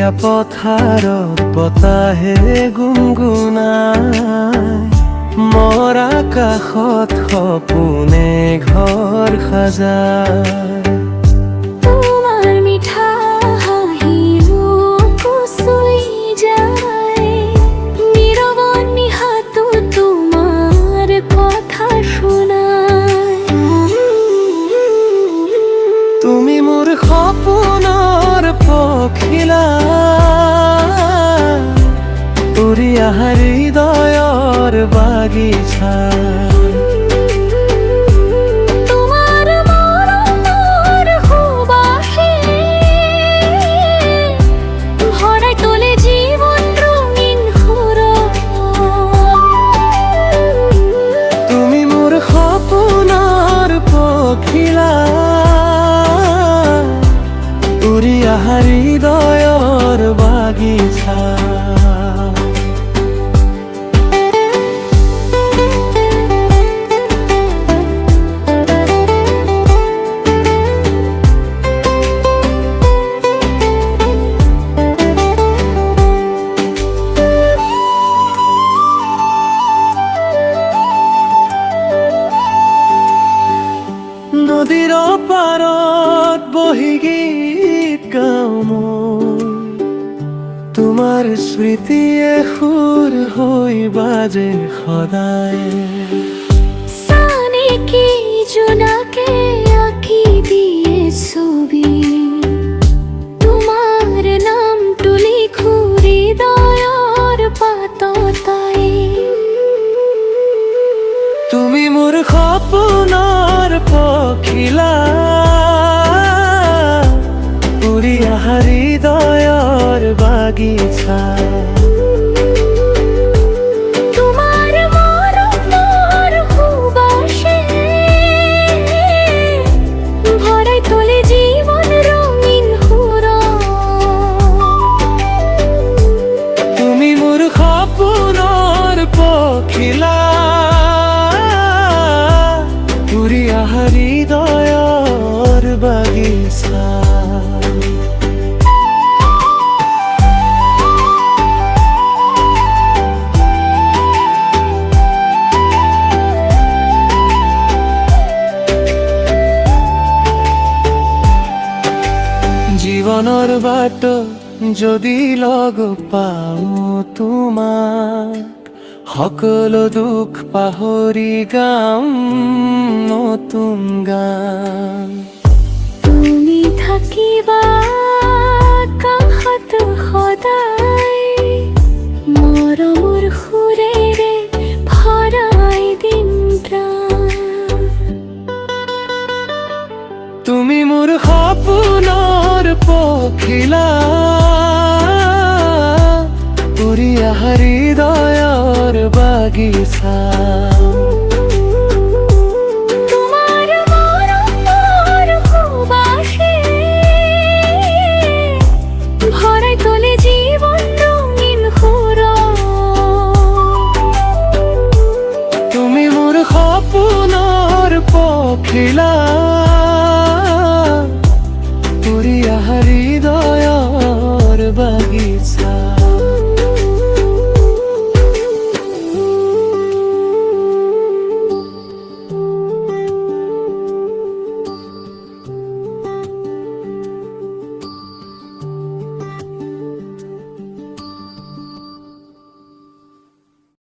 সেউজীয়া পথাৰত বতাহে গুণগুণাই, মৰা কাষত সপোনে ঘৰ সাজায়। তোমাৰ মিঠা হাঁহিও কুচুই যায়, নীৰৱত নিশাটো তোমাৰ কথা শুনায়। তুমি মোৰ সপোনৰ পখিলা, উৰি অহা হৃদয়ৰ বাগিচা। তোমাৰ মৰমৰ সুবাসে ভৰাই তোলে জীৱন ৰঙীন সুৰত। তুমি মোৰ সপোনৰ পখিলা, উৰি অহা হৃদয়ৰ বাগিচা। নদীৰ পাৰত বহি গীত গাওঁ মই, তোমাৰ স্মৃতিয়ে সুৰ হৈ বাজে সদায়। চানেকি জোনাকে আঁকি দিয়ে ছবি, তোমাৰ নামটো লিখো হৃদয়ৰ পাততাই। তুমি মোৰ সপোনৰ পখিলা, উৰি অহা হৃদয়ৰ বাগিচা। তোমাৰ মৰমৰ সুবাসে ভৰাই তোলে জীৱন ৰঙীন সুৰত। তুমি মোৰ সপোনৰ পখিলা, উৰি অহা হৃদয়ৰ বাগিচা। জীৱনৰ বাট যদি লগ পাওঁ তোমাক, সকলো দুখ পাহৰি গাম নতুন গান। তুমি থাকিবা কাষত সদায়, মৰমৰ সুৰেৰে ভৰাই দিম প্ৰাণ। তুমি মোৰ সপোনৰ পখিলা, উৰি অহা হৃদয়ৰ বাগিচা। তোমাৰ মৰমৰ সুবাসে ভৰাই তোলে জীৱন ৰঙীন সুৰত। তুমি মোৰ সপোনৰ পখিলা,